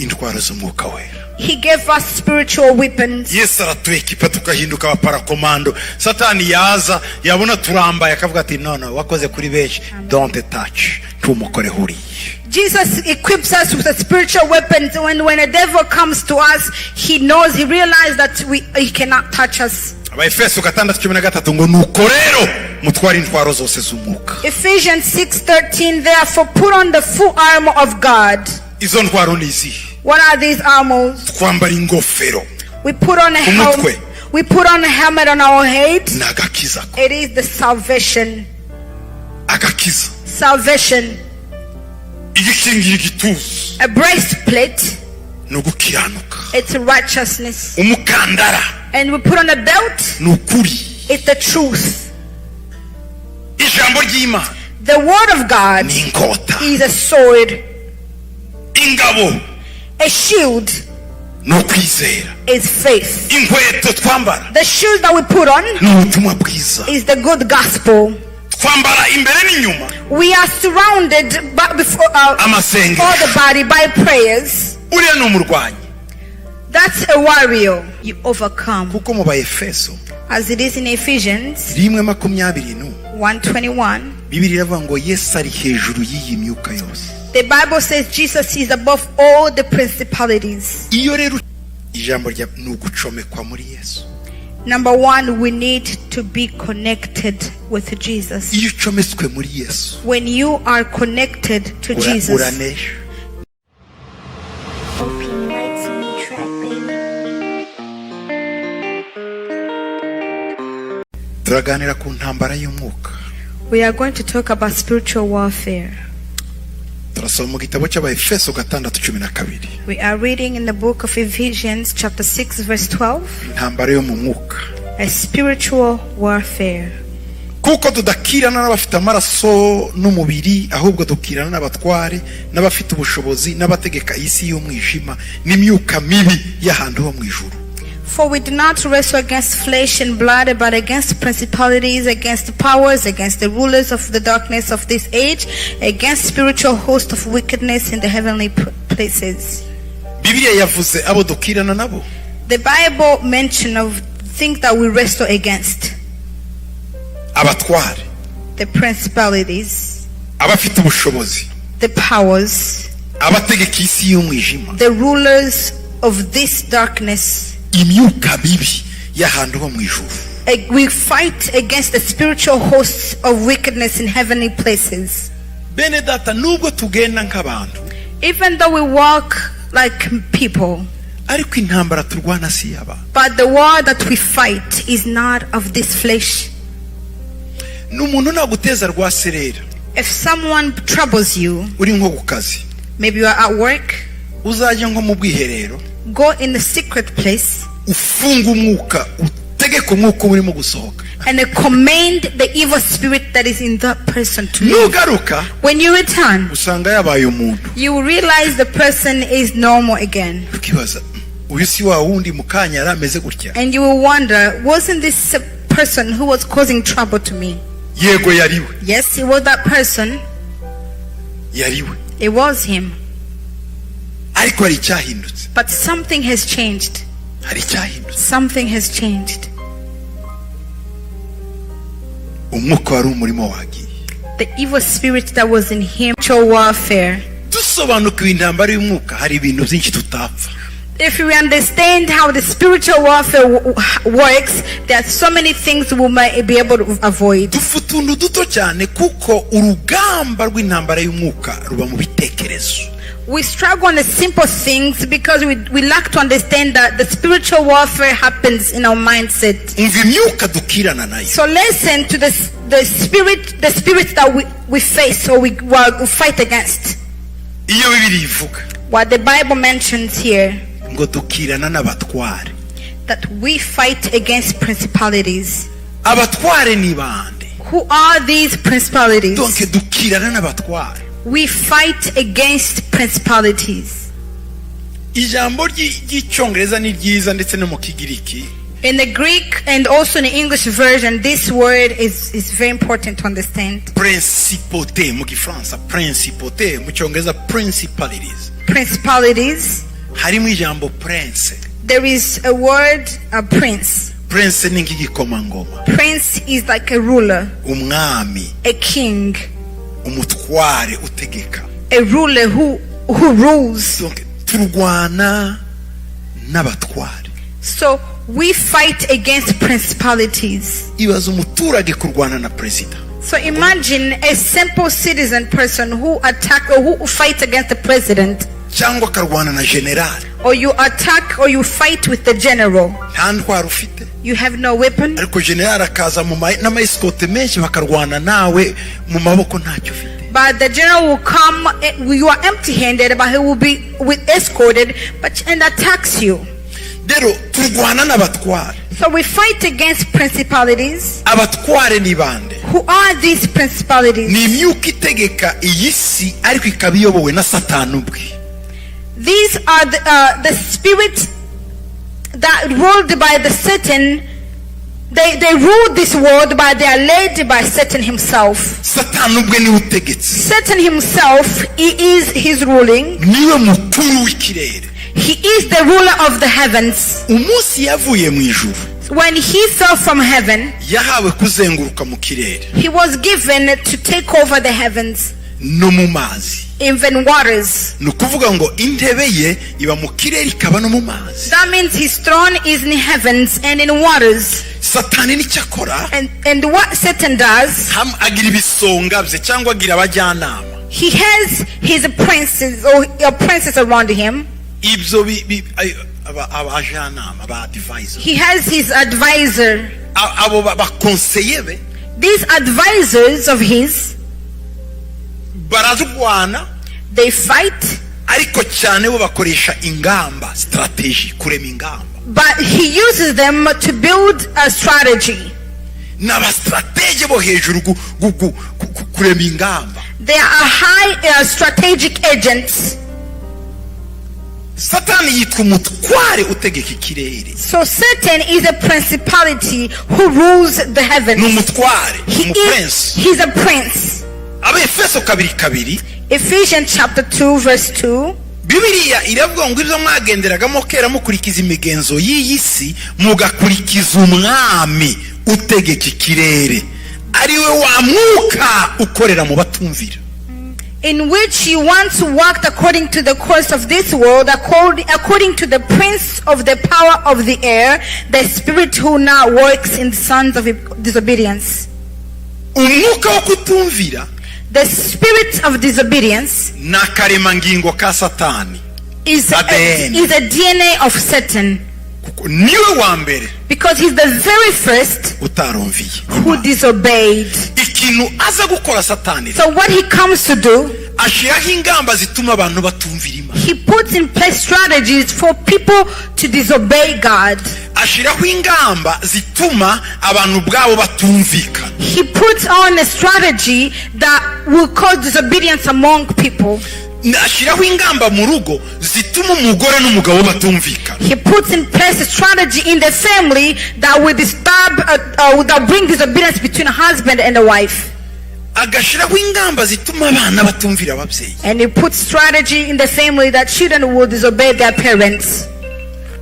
intwaro z'umwuka wera. He gave us spiritual weapons. Yesu aratuekipa tukahinduka abaparakomando. Satani yaza yabona turambaye akavuga ati no wakoze kuri benshi, don't touch, tumukore huri. Jesus equips us with the spiritual weapons. When a devil comes to us, he realizes that he cannot touch us. Abaefeso 6:13 ngo nuko rero mutwara intwaro zose z'umwuka. Ephesians 6:13, therefore put on the full armor of God. Izo ntwaro nizi. What are these armors? Twambara ingofero. We put on a helmet. We put on a helmet on our head. Nagakiza. It is the salvation. Agakiza. Salvation. Igikingira igituza. A breastplate. Nugukiranuka. It's righteousness. Umukandara. And we put on a belt. Nukuri. It's the truth. Ijambo ry'Imana. The word of God is a sword. Ingabo. A shield. No kwizera. Is faith. Inkweto twambara. The shoes that we put on n'ubutumwa bwiza. Is the good gospel. Twambara imbere n'inyuma. We are surrounded before all the body by prayers. Uriya ni umurwanyi. That's a warrior. You overcome. Kuko mu Baefeso, as it is in Ephesians 1:21, Bibiliya iravuga ngo Yesu ari hejuru y'iyi myuka yose. The Bible says Jesus is above all the principalities. Iyo rero ijambo rya nugucomekwa muri Yesu. Number one, we need to be connected with Jesus. Iyo ucometswe muri Yesu. When you are connected to Jesus. Uranesha. Turaganira ku ntambara y'umwuka. We are going to talk about spiritual warfare. Turasoma mu gitabo cy'Abaefeso 6:12. We are reading in the book of Ephesians chapter 6 verse 12. Intambara yo mu mwuka. A spiritual warfare. Kuko tudakirana n'abafite amaraso n'umubiri, ahubwo dukirana n'abatware n'abafite ubushobozi n'abategeka isi y'umwijima n'imyuka mibi y'ahantu ho mu ijuru. For we do not wrestle against flesh and blood, but against principalities, against the powers, against the rulers of the darkness of this age, against spiritual hosts of wickedness in the heavenly places. Bibiliya yavuze abo dukirana nabo. The Bible mention of things that we wrestle against. Abatware. The principalities. Abafite ubushobozi. The powers. Abategeka isi y'umwijima. The rulers of this darkness. Imyuka bibi y'ahantu ho mu ijuru. We fight against the spiritual hosts of wickedness in heavenly places. Bene data, nubwo tugenda nk'abantu. Even though we walk like people. Ariko intambara turwana si yaba. But the war that we fight is not of this flesh. N'umuntu naguteza rwaserera. If someone troubles you, uri nko ku kazi. Maybe you are at work. Uzaje nko mu bwiherero. Go in the secret place. Ufunga umwuka, utegeka umwuka urimo gusohoka. And command the evil spirit that is in that person to leave. Nugaruka. When you return, usanga yabaye umuntu. You will realize the person is normal again. Ukibaza, uyu si wa wundi mukanya yarameze gutya. And you will wonder, wasn't this a person who was causing trouble to me? Yego yariwe. Yes, it was that person. Yariwe. It was him. Ariko hari cyahindutse. But something has changed. Hari cyahindutse. Something has changed. Umwuka wari umurimo wagiye. The evil spirit that was in him. Spiritual warfare. Dusobanukiwe intambara y'umwuka, hari ibintu byinshi tutapfa. If we understand how the spiritual warfare works, there are so many things we might be able to avoid. Dufutundu duto cyane kuko urugamba rw'intambara y'umwuka ruba mu bitekerezo. We struggle on the simple things because we lack to understand that the spiritual warfare happens in our mindset. So listen to the spirit that we face or we fight against. What the Bible mentions here, that we fight against principalities. Who are these principalities? We fight against principalities. Ijambo ry'icyongereza ni ryiza ndetse no mu kigiriki. In the Greek and also in the English version, this word is very important to understand. Principauté mu Gifaransa, principauté mu cyongereza principalities. Principalities. harimo ijambo prince. There is a word, a prince. Prince ni nk'igikomangoma. Prince is like a ruler, umwami, a king, umutware utegeka, a ruler who rules. Turwana n'abatware. So we fight against principalities. Ibaza umuturage kurwana na president. So imagine a simple citizen person who attack or who fights against the president. Cyangwa karwana na general. Or you attack or you fight with the general. Nta ntwaro ufite. You have no weapon. Ariko general akaza mu n'amaescorte menshi bakarwana nawe mu maboko ntacyo ufite. But the general will come, you are empty-handed, but he will be escorted and attacks you. Rero turwana n'abatware. So we fight against principalities. Abatware ni bande? Who are these principalities? Ni imyuka itegeka iyi si ariko ikaba iyobowe na Satani ubwe. These are the spirits that ruled by the Satan. They rule this world, but they are led by Satan himself. Satani ubwe ni utegetse. Satan himself, he is his ruling. Niwe mukuru w'ikirere. He is the ruler of the heavens. Umunsi yavuye mu ijuru. When he fell from heaven, yahawe kuzenguruka mu kirere. He was given to take over the heavens. No mu mazi. Even waters. Nukuvuga ngo intebe ye iba mu kirere ikaba no mu mazi. That means his throne is in heavens and in waters. Satani ni cyakora. And what Satan does, agira ibisonga bye cyangwa agira abajyanama. He has his princes or princes around him. Ibyo abajyanama ba advisor. He has his advisor. Abo bakonseye be. These advisors of his, barazugwana. They fight. Ariko cyane bo bakoresha ingamba, strategy, kurema ingamba. But he uses them to build a strategy. N'aba strategy bo hejuru kurema ingamba. They are high strategic agents. Satani yitwa umutware utegeka ikirere. So Satan is a principality who rules the heavens. N'umutware, he's a prince. Abefeso 2:2. Ephesians chapter 2 verse 2. Bibiliya iravuga ngo ibyo mwagenderagamo kera mukurikiza imigenzo y'iyi si mugakurikiza umwami utegeka ikirere ariwe wa mwuka ukorera mu batumvira. In which you once walked according to the course of this world, according to the prince of the power of the air, the spirit who now works in the sons of disobedience. Umwuka wo kutumvira, the spirit of disobedience, n'akaremangingo ka Satani, is a DNA of Satan. Niwe wa mbere, because he's the very first who disobeyed. Ikintu aza gukora Satani. So what he comes to do, ashiraho ingamba zituma abantu batumvira Imana. He puts in place strategies for people to disobey God. Ashiraho ingamba zituma abantu bwabo batumvikana. He puts on a strategy that will cause disobedience among people. Ashiraho ingamba mu rugo zituma umugore n'umugabo batumvikana. He puts in place a strategy in the family that will disturb that bring disobedience between a husband and a wife. Agashiraho ingamba zituma abana batumvira ababyeyi. And he puts strategy in the family that children will disobey their parents.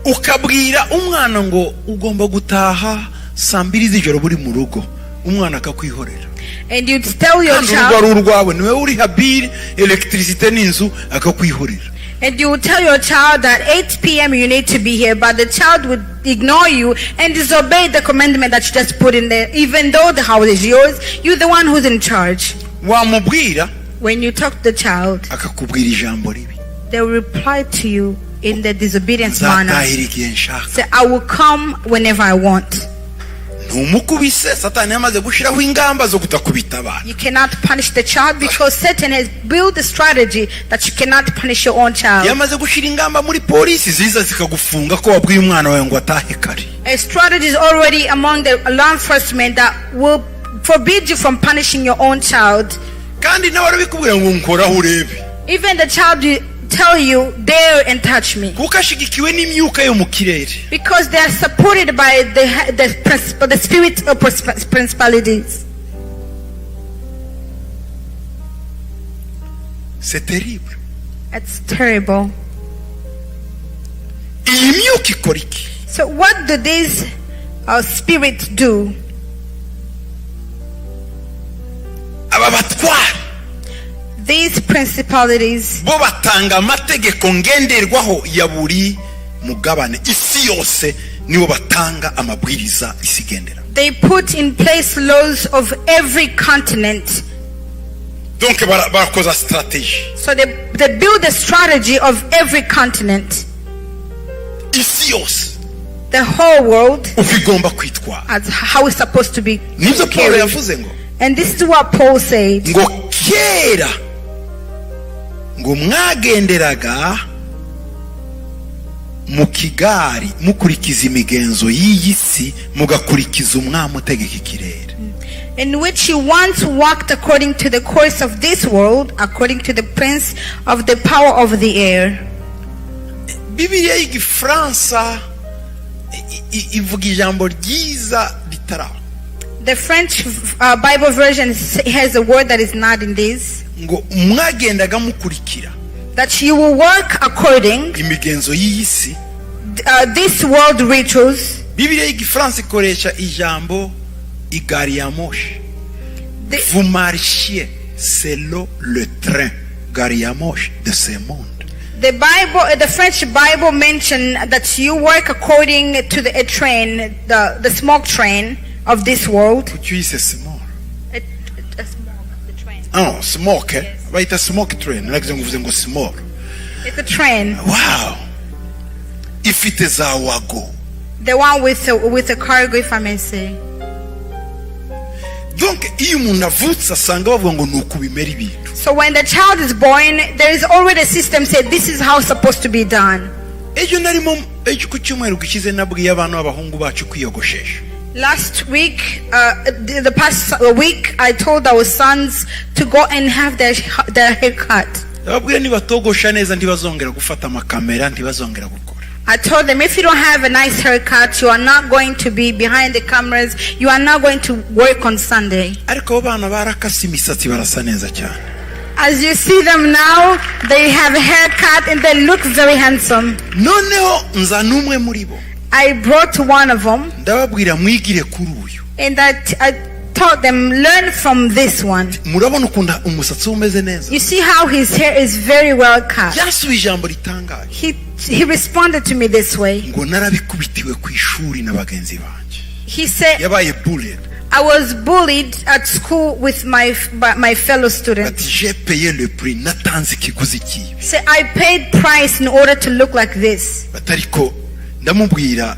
Ukabwira umwana ngo ugomba gutaha saa 2 z'ijoro buri mu rugo, umwana akakwihorera. And you tell your child, and you tell your child that 8 p.m. you need to be here, but the child would ignore you and disobey the commandment that you just put in there, even though the house is yours. You're the one who's in charge. When you talk to the child, they will reply to you in the disobedience manner. Say, I will come whenever I want. You cannot punish the child because Satan has built a strategy that you cannot punish your own child. A strategy is already among the law enforcement that will forbid you from punishing your own child. Even the child will tell you, dare and touch me, because they are supported by the spirit of principalities. C'est terrible. It's terrible. imyuka ikora iki? So what do these spirits do? Aba batware, These principalities, bo batanga amategeko ngenderwaho ya buri mugabane. Isi yose nibo batanga amabwiriza isi gendera. they put in place laws of every continent. Donc barakoza strategy. So they build a strategy of every continent. Isi yose The whole world ufigomba kwitwara. as how it's supposed to be Nibyo Paul carried. yavuze ngo And this is what Paul said. ngo kera ngo mwagenderaga mu kigari mukurikiza imigenzo y'iyi si mugakurikiza umwami utegeka ikirere. In which you once walked according to the course of this world, according to the prince of the power of the air. Bibiliya y'Igifaransa ivuga ijambo ryiza ritaraho. The French Bible version has a word that is not in this. Ngo mwagendaga mukurikira That you will work according imigenzo y'iyi si. this world rituals. Bibiliya y'Igifaransa ikoresha ijambo igari ya moshi. Vous marchiez selon le train gari ya moshi de ce monde. The French Bible mention that you work according to the train, the smoke train of this world. Tu dis c'est small. The train. Ah, smoke. Yes. Baita smoke train. Like ngo vuze ngo small. It's a train. Wow. Ifite za wago. The one with a cargo, if I may say. Donc iyo umuntu avutse asanga bavuga ngo nuko bimera ibintu. So when the child is born, there is already a system said this is how it's supposed to be done. Ejo narimo ku cyumweru gishize nabwiye abana b'abahungu bacu kwiyogoshesha. Last week, the past week, I told our sons to go and have their haircut. Ababwiye nibatogosha neza ntibazongera gufata amakamera ntibazongera gukora. I told them, if you don't have a nice haircut, you are not going to be behind the cameras. You are not going to work on Sunday. Ariko abo bana barakase imisatsi barasa neza cyane. As you see them now, they have a haircut and they look very handsome. Noneho nza numwe muri bo. I brought one of them. Ndababwira mwigire kuri uyu. And I taught them, learn from this one. Murabona ukunda umusatsi umeze neza. You see how his hair is very well cut. Yasuye ijambo ritangaje. He responded to me this way. Ngo narabikubitiwe ku ishuri na bagenzi banje. He said, yabaye bullied. I was bullied at school with my fellow students. Ati j'ai payé le prix, natanze ikiguzi kibi. Say I paid price in order to look like this. Batariko ndamubwira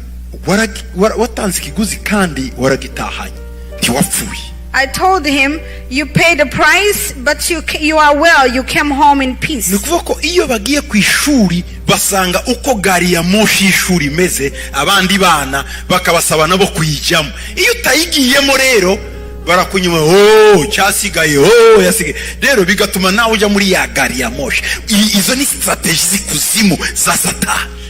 watanze ikiguzi kandi waragitahanye ntiwapfuye. I told him, you paid the price, but you are well. You came home in peace. Nukuvuga ko iyo bagiye ku ishuri basanga uko gari ya moshi y'ishuri imeze, abandi bana bakabasaba nabo kuyijyamo. Iyo utayigiyemo rero barakunyuma, cyasigaye, yasigaye. Rero bigatuma nawe ujya muri ya gari ya moshi. Izo ni strategy zikuzimu za Satani.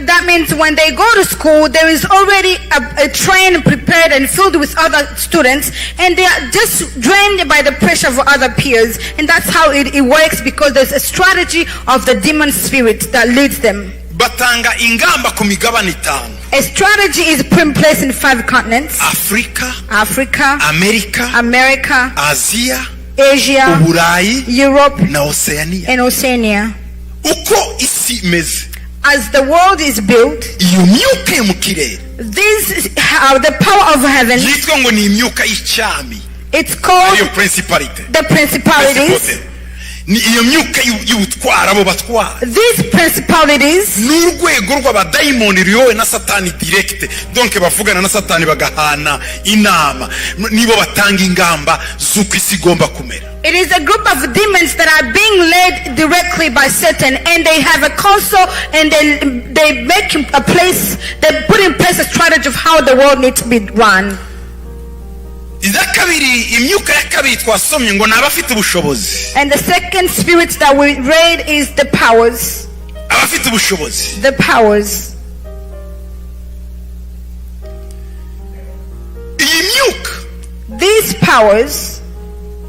That means when they go to school, there is already a train prepared and filled with other students, and they are just drained by the pressure of other peers. And that's how it works, because there's a strategy of the demon spirit that leads them. Batanga ingamba ku migabane itanu. A strategy is put in place in 5 continents. Africa, America, Asia, Asia, Europe, na Oceania. And Oceania. Uko isi imeze. As the world is built, iyo myuka yo mu kirere, these are the power of heaven. yitwa ngo ni imyuka y'icami. It's called the principalities. Ni iyo myuka y'ubutwara abo batwara. These principalities n'urwego rw'abadayimoni riyowe na Satani direct. Donc bavugana na Satani bagahana inama, nibo batanga ingamba z'uko isi igomba kumera. It is a group of demons that are being led directly by Satan, and they have a council, and they make a place, they put in place a strategy of how the world needs to be run. imyuka ya kabiri twasomye ngo n'abafite ubushobozi. And the second spirit that we read is the powers. Abafite ubushobozi. The powers. iyi myuka, these powers,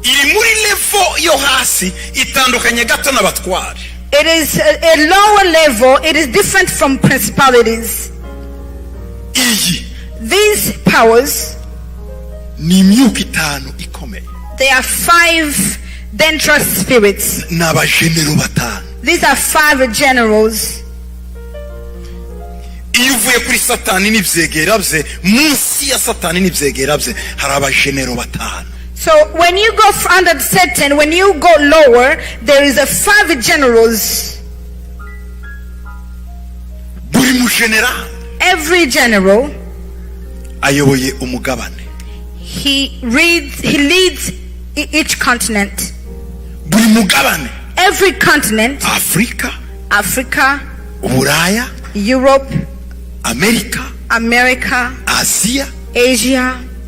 iri muri level yo hasi itandukanye gato n'abatware. It is a lower level. It is different from principalities. These powers, ni imyuka itanu ikomeye. They are 5 dangerous spirits. N'abajenero batanu. These are 5 generals. Iyo uvuye kuri Satani n'ivyegera bye, munsi ya Satani n'ivyegera bye hari abajenero batanu. So when you go under Satan, when you go lower, there is a 5 generals. Buri mu general. Every general. Ayoboye umugabane. He leads each continent. Buri mugabane. Every continent. Africa. Uburaya. Europe. America. Asia.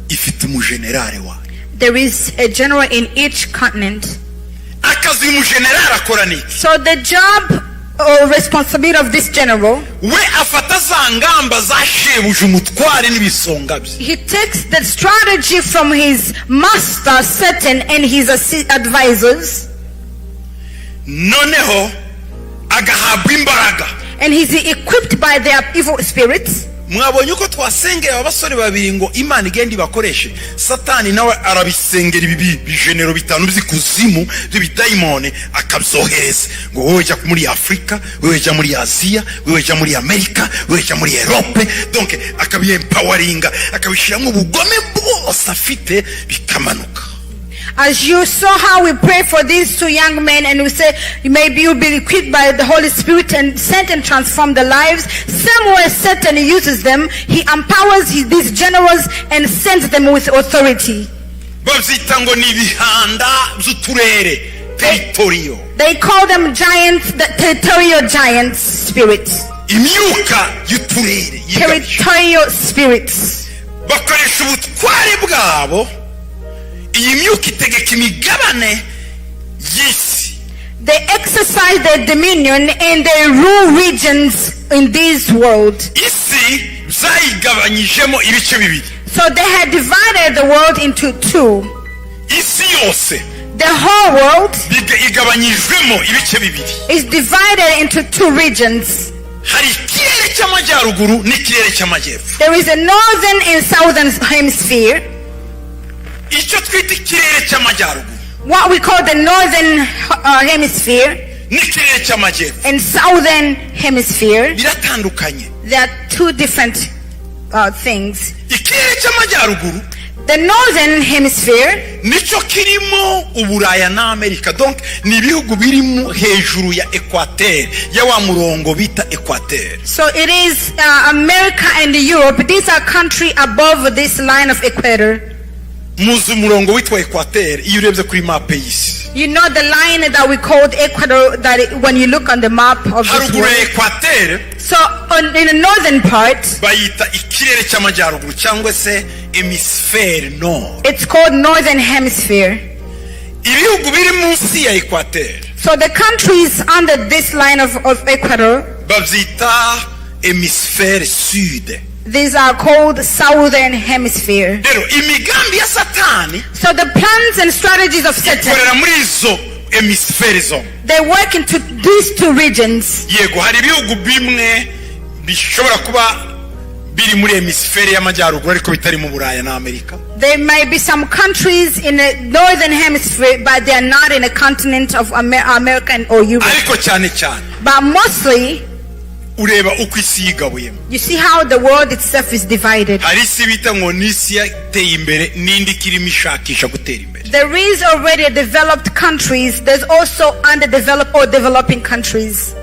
Ifite umugenerale wayo. There is a general in each continent. Akazi umugenerale akora niki? So the job or responsibility of this general, we afata za ngamba zashebuje umutware n'ibisonga bye. He takes the strategy from his master Satan and his advisors. Noneho agahabwa imbaraga. And he's equipped by their evil spirits. Mwabonye uko twasengeye abasore babiri ngo Imana igenda ibakoreshe, Satani nawe arabisengera ibi bijenero bitanu by'ikuzimu by'ibidayimone akabyohereza ngo wowe jya muri Afrika, wowe jya muri Asia, wowe jya muri America, wowe jya muri Europe. Donc akabiempoweringa, akabishiramo ubugome bwose afite bikamanuka. As you saw how we pray for these 2 young men and we say maybe you'll be equipped by the Holy Spirit and sent and transform their lives, same way Satan uses them. He empowers these generals and sends them with authority. They call them giants, the territorial giants spirits. Territorial spirits. They exercise their dominion and they rule regions in this world. So they had divided the world into 2. The whole world is divided into 2 regions. There is a northern and southern hemisphere. What we call the northern hemisphere and southern hemisphere, they are 2 different things. The northern hemisphere, nico kirimo Uburaya na Amerika, donc ni bihugu birimo hejuru ya equateur ya wa murongo bita equateur. So it is America and Europe. These are countries above this line of equator. Muzi murongo witwa equateur iyo urebye kuri map y'isi. You know the line that we called equator, that when you look on the map of this world. Equateur. So in the northern part, bayita ikirere cy'amajyaruguru cyangwa se hemisphere nord. It's called northern hemisphere. Ibihugu biri munsi ya equateur. So the countries under this line of equator, babyita hemisphere sud. These are called southern hemisphere. So the plans and strategies of Satan, they work into these 2 regions. There may be some countries in the northern hemisphere, but they are not in a continent of America or Europe. But mostly, you see how the world itself is divided. There is already developed countries. There's also underdeveloped or developing countries.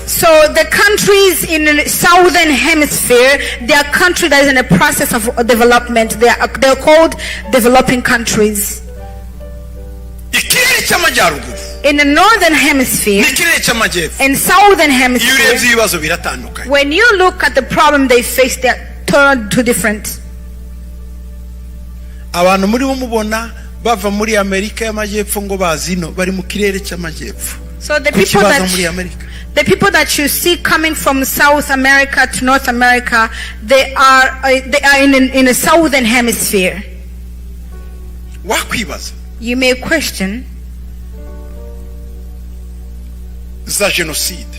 So the countries in the southern hemisphere, they are countries that is in a process of development. They're called developing countries. In the northern hemisphere and southern hemisphere, when you look at the problem they face, they're turned to different. bava muri Amerika y'amajyepfo ngo bazino bari mu kirere cy'amajyepfo. So the people that you see coming from South America to North America, they are in a southern hemisphere. Wakwibaza. You may question za genocide,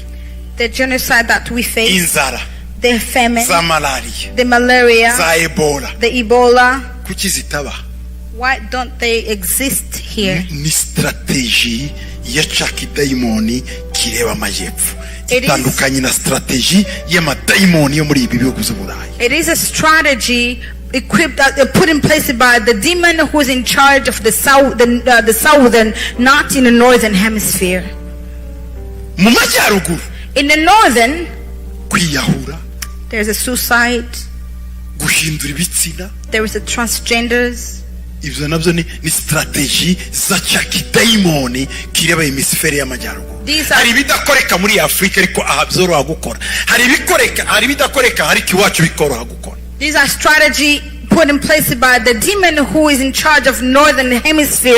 the genocide that we face, inzara, the famine, za malaria, the malaria, za Ebola, the Ebola. Kuki zitaba? Why don't they exist here? Ni strategy ya daimoni kireba amajyepfo. Itandukanye na strategy y'amadaimoni yo muri ibi bihugu z'Uburayi. It is a strategy equipped, put in place by the demon who is in charge of the southern, not in the northern hemisphere. Mu majyaruguru, in the northern, kwiyahura, there is a suicide, guhindura ibitsina, there is a transgenders. Ibyo nabyo ni strategy za daimoni kireba hemisfere y'amajyaruguru. Hari bidakoreka muri Afrika ariko ahabyoroha gukora. Hari bidakoreka ariko iwacu bikoroha gukora. These are strategy put in place by the demon who is in charge of northern hemisphere,